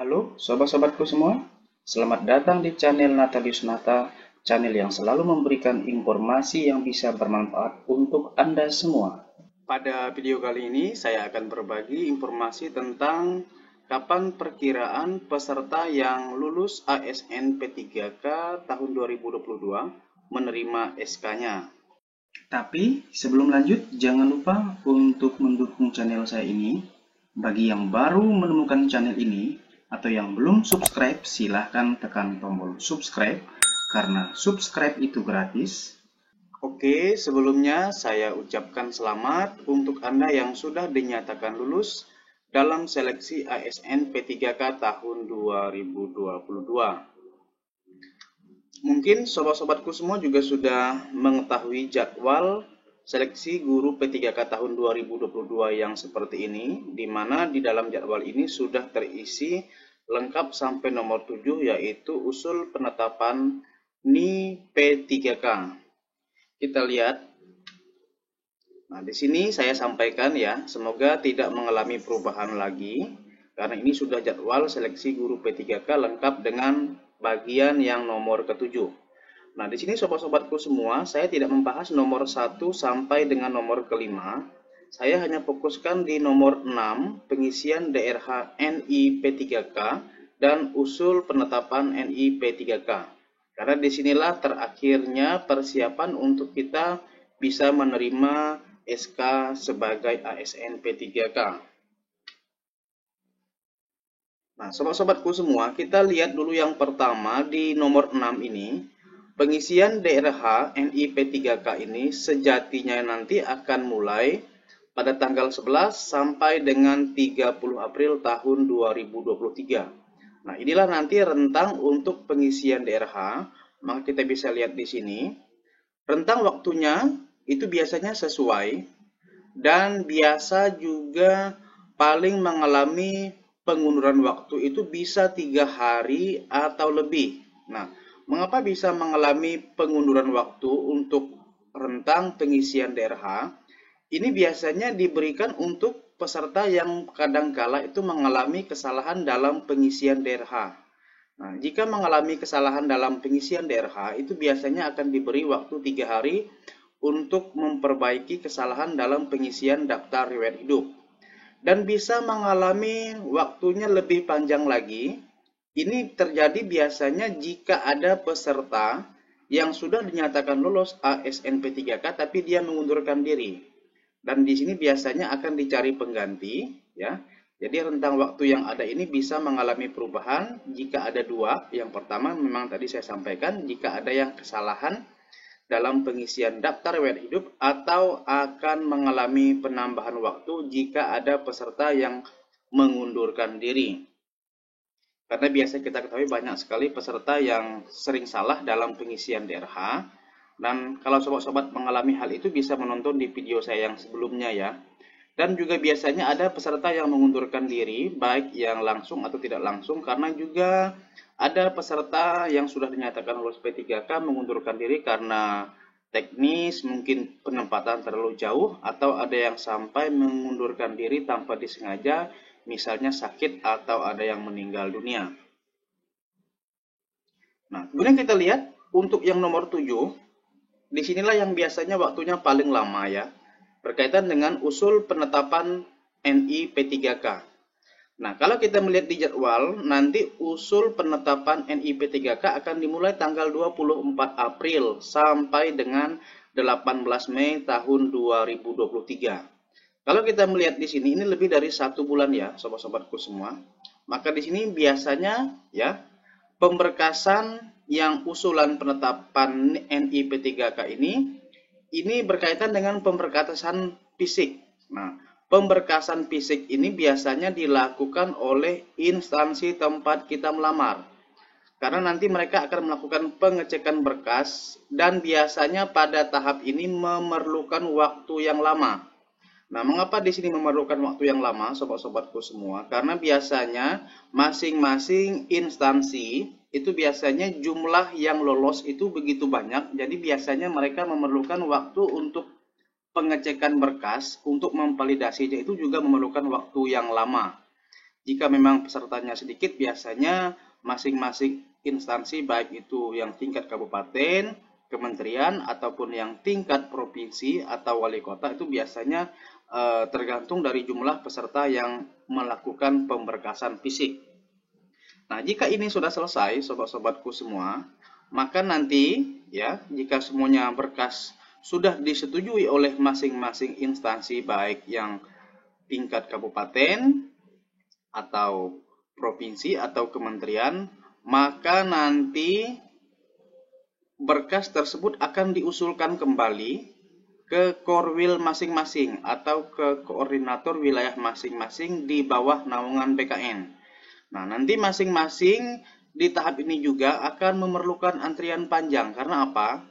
Halo sobat-sobatku semua, selamat datang di channel Natalius Nata, channel yang selalu memberikan informasi yang bisa bermanfaat untuk Anda semua. Pada video kali ini saya akan berbagi informasi tentang kapan perkiraan peserta yang lulus ASN P3K tahun 2022 menerima SK-nya. Tapi sebelum lanjut, jangan lupa untuk mendukung channel saya ini. Bagi yang baru menemukan channel ini atau yang belum subscribe, silahkan tekan tombol subscribe karena subscribe itu gratis. Oke, sebelumnya saya ucapkan selamat untuk Anda yang sudah dinyatakan lulus dalam seleksi ASN P3K tahun 2022. Mungkin sobat-sobatku semua juga sudah mengetahui jadwal seleksi guru P3K tahun 2022 yang seperti ini, di mana di dalam jadwal ini sudah terisi lengkap sampai nomor 7, yaitu usul penetapan NI P3K. Kita lihat. Nah, di sini saya sampaikan ya, semoga tidak mengalami perubahan lagi, karena ini sudah jadwal seleksi guru P3K lengkap dengan bagian yang nomor ke-7. Nah, di sini sobat-sobatku semua, saya tidak membahas nomor 1 sampai dengan nomor ke-5. Saya hanya fokuskan di nomor 6, pengisian DRH NI P3K dan usul penetapan NI P3K. Karena disinilah terakhirnya persiapan untuk kita bisa menerima SK sebagai ASN P3K. Nah, sobat-sobatku semua, kita lihat dulu yang pertama di nomor 6 ini. Pengisian DRH NI P3K ini sejatinya nanti akan mulai pada tanggal 11 sampai dengan 30 April tahun 2023. Nah, inilah nanti rentang untuk pengisian DRH. Maka kita bisa lihat di sini. Rentang waktunya itu biasanya sesuai dan biasa juga paling mengalami pengunduran waktu itu bisa 3 hari atau lebih. Nah, mengapa bisa mengalami pengunduran waktu untuk rentang pengisian DRH? Ini biasanya diberikan untuk peserta yang kadangkala itu mengalami kesalahan dalam pengisian DRH. Nah, jika mengalami kesalahan dalam pengisian DRH, itu biasanya akan diberi waktu 3 hari untuk memperbaiki kesalahan dalam pengisian daftar riwayat hidup. Dan bisa mengalami waktunya lebih panjang lagi. Ini terjadi biasanya jika ada peserta yang sudah dinyatakan lulus ASN P3K tapi dia mengundurkan diri. Dan di sini biasanya akan dicari pengganti, ya. Jadi rentang waktu yang ada ini bisa mengalami perubahan jika ada dua. Yang pertama memang tadi saya sampaikan, jika ada yang kesalahan dalam pengisian daftar riwayat hidup atau akan mengalami penambahan waktu jika ada peserta yang mengundurkan diri. Karena biasa kita ketahui banyak sekali peserta yang sering salah dalam pengisian DRH. Dan kalau sobat-sobat mengalami hal itu bisa menonton di video saya yang sebelumnya ya. Dan juga biasanya ada peserta yang mengundurkan diri, baik yang langsung atau tidak langsung, karena juga ada peserta yang sudah dinyatakan lulus P3K mengundurkan diri karena teknis, mungkin penempatan terlalu jauh, atau ada yang sampai mengundurkan diri tanpa disengaja, misalnya sakit atau ada yang meninggal dunia. Nah, kemudian kita lihat untuk yang nomor 7, disinilah yang biasanya waktunya paling lama ya, berkaitan dengan usul penetapan NI P3K. Nah, kalau kita melihat di jadwal, nanti usul penetapan NI P3K akan dimulai tanggal 24 April sampai dengan 18 Mei tahun 2023. Kalau kita melihat di sini, ini lebih dari 1 bulan ya, sobat-sobatku semua. Maka di sini biasanya ya, pemberkasan yang usulan penetapan NI P3K ini berkaitan dengan pemberkasan fisik. Nah, pemberkasan fisik ini biasanya dilakukan oleh instansi tempat kita melamar. Karena nanti mereka akan melakukan pengecekan berkas dan biasanya pada tahap ini memerlukan waktu yang lama. Nah, mengapa di sini memerlukan waktu yang lama, sobat-sobatku semua? Karena biasanya masing-masing instansi itu biasanya jumlah yang lolos itu begitu banyak, jadi biasanya mereka memerlukan waktu untuk pengecekan berkas, untuk memvalidasinya itu juga memerlukan waktu yang lama. Jika memang pesertanya sedikit, biasanya masing-masing instansi, baik itu yang tingkat kabupaten, kementerian, ataupun yang tingkat provinsi atau wali kota, itu biasanya tergantung dari jumlah peserta yang melakukan pemberkasan fisik. Nah, jika ini sudah selesai, sobat-sobatku semua, maka nanti ya, jika semuanya berkas sudah disetujui oleh masing-masing instansi, baik yang tingkat kabupaten atau provinsi atau kementerian, maka nanti berkas tersebut akan diusulkan kembali ke Korwil masing-masing atau ke koordinator wilayah masing-masing di bawah naungan BKN. Nah, nanti masing-masing di tahap ini juga akan memerlukan antrian panjang. Karena apa?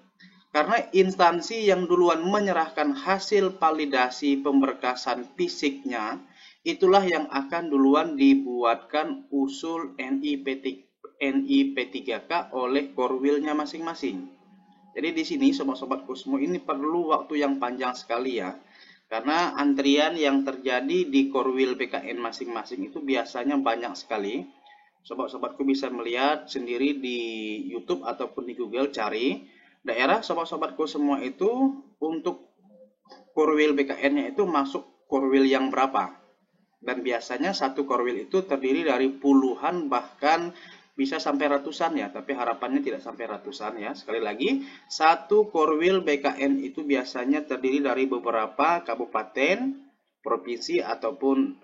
Karena instansi yang duluan menyerahkan hasil validasi pemberkasan fisiknya, itulah yang akan duluan dibuatkan usul NIP3K oleh Korwilnya masing-masing. Jadi di sini sobat-sobatku semua ini perlu waktu yang panjang sekali ya. Karena antrian yang terjadi di Korwil BKN masing-masing itu biasanya banyak sekali. Sobat-sobatku bisa melihat sendiri di YouTube ataupun di Google, cari daerah sobat-sobatku semua itu untuk Korwil BKN-nya itu masuk Korwil yang berapa. Dan biasanya satu Korwil itu terdiri dari puluhan bahkan bisa sampai ratusan ya, tapi harapannya tidak sampai ratusan ya. Sekali lagi, satu Korwil BKN itu biasanya terdiri dari beberapa kabupaten, provinsi, ataupun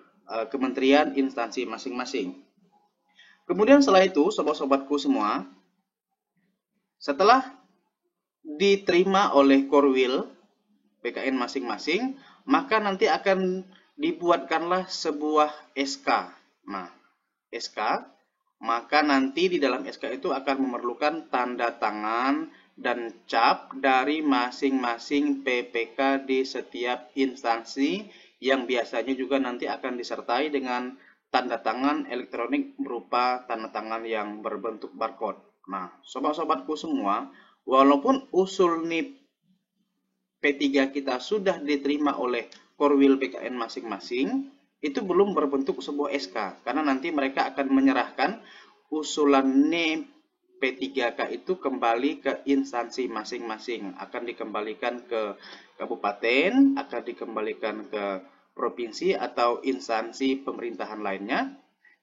kementerian, instansi masing-masing. Kemudian setelah itu, sobat-sobatku semua, setelah diterima oleh Korwil BKN masing-masing, maka nanti akan dibuatkanlah sebuah SK. Nah, SK, maka nanti di dalam SK itu akan memerlukan tanda tangan dan cap dari masing-masing PPK di setiap instansi yang biasanya juga nanti akan disertai dengan tanda tangan elektronik berupa tanda tangan yang berbentuk barcode. Nah, sobat-sobatku semua, walaupun usul NIP P3 kita sudah diterima oleh Korwil BKN masing-masing, itu belum berbentuk sebuah SK, karena nanti mereka akan menyerahkan usulan NIP P3K itu kembali ke instansi masing-masing, akan dikembalikan ke kabupaten, akan dikembalikan ke provinsi atau instansi pemerintahan lainnya,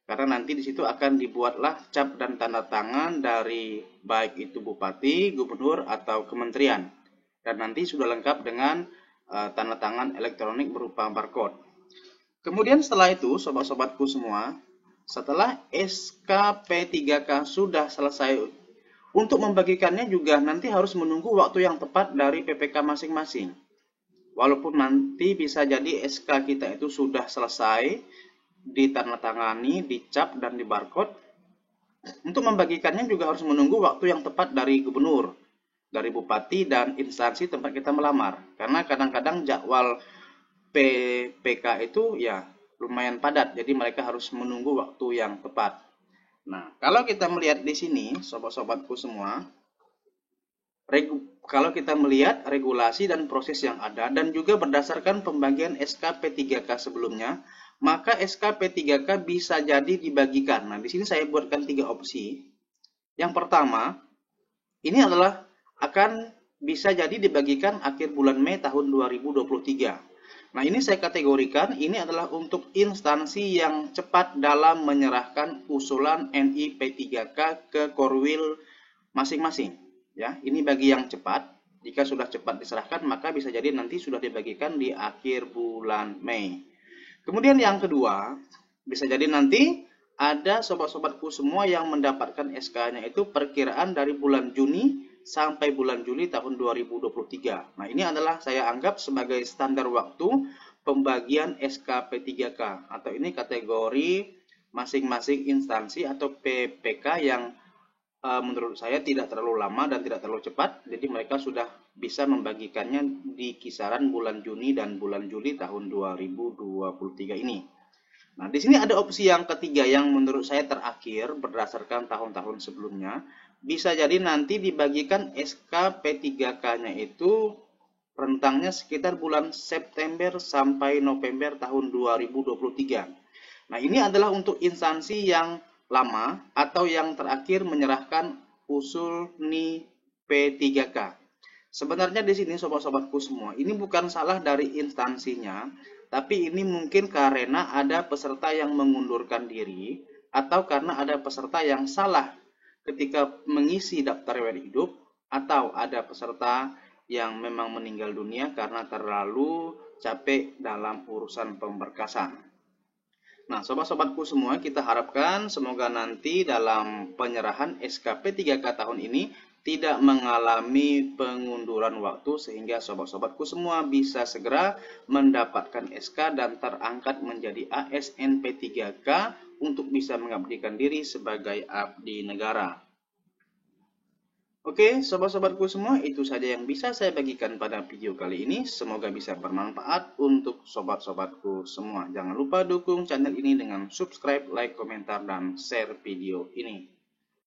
karena nanti di situ akan dibuatlah cap dan tanda tangan dari baik itu bupati, gubernur, atau kementerian, dan nanti sudah lengkap dengan tanda tangan elektronik berupa barcode. Kemudian setelah itu, sobat-sobatku semua, setelah SK P3K sudah selesai, untuk membagikannya juga nanti harus menunggu waktu yang tepat dari PPK masing-masing. Walaupun nanti bisa jadi SK kita itu sudah selesai, ditandatangani, dicap, dan di barcode, untuk membagikannya juga harus menunggu waktu yang tepat dari gubernur, dari bupati, dan instansi tempat kita melamar. Karena kadang-kadang jadwal PPK itu ya lumayan padat, jadi mereka harus menunggu waktu yang tepat. Nah, kalau kita melihat di sini, sobat-sobatku semua, kalau kita melihat regulasi dan proses yang ada, dan juga berdasarkan pembagian SK P3K sebelumnya, maka SK P3K bisa jadi dibagikan. Nah, di sini saya buatkan 3 opsi. Yang pertama, ini adalah akan bisa jadi dibagikan akhir bulan Mei tahun 2023. Nah, ini saya kategorikan, ini adalah untuk instansi yang cepat dalam menyerahkan usulan NIP3K ke Korwil masing-masing. Ya, ini bagi yang cepat. Jika sudah cepat diserahkan, maka bisa jadi nanti sudah dibagikan di akhir bulan Mei. Kemudian yang kedua, bisa jadi nanti ada sobat-sobatku semua yang mendapatkan SK-nya itu perkiraan dari bulan Juni sampai bulan Juli tahun 2023. Nah, ini adalah saya anggap sebagai standar waktu pembagian SK P3K, atau ini kategori masing-masing instansi atau PPK yang menurut saya tidak terlalu lama dan tidak terlalu cepat. Jadi mereka sudah bisa membagikannya di kisaran bulan Juni dan bulan Juli tahun 2023 ini. Nah, di sini ada opsi yang ketiga yang menurut saya terakhir berdasarkan tahun-tahun sebelumnya. Bisa jadi nanti dibagikan SK P3K-nya itu rentangnya sekitar bulan September sampai November tahun 2023. Nah, ini adalah untuk instansi yang lama atau yang terakhir menyerahkan usul NI P3K. Sebenarnya di sini sobat-sobatku semua, ini bukan salah dari instansinya, tapi ini mungkin karena ada peserta yang mengundurkan diri atau karena ada peserta yang salah ketika mengisi daftar riwayat hidup, atau ada peserta yang memang meninggal dunia karena terlalu capek dalam urusan pemberkasan. Nah, sobat-sobatku semua, kita harapkan semoga nanti dalam penyerahan SKP 3K tahun ini tidak mengalami pengunduran waktu sehingga sobat-sobatku semua bisa segera mendapatkan SK dan terangkat menjadi ASN P3K untuk bisa mengabdikan diri sebagai abdi negara. Oke, sobat-sobatku semua, itu saja yang bisa saya bagikan pada video kali ini. Semoga bisa bermanfaat untuk sobat-sobatku semua. Jangan lupa dukung channel ini dengan subscribe, like, komentar, dan share video ini.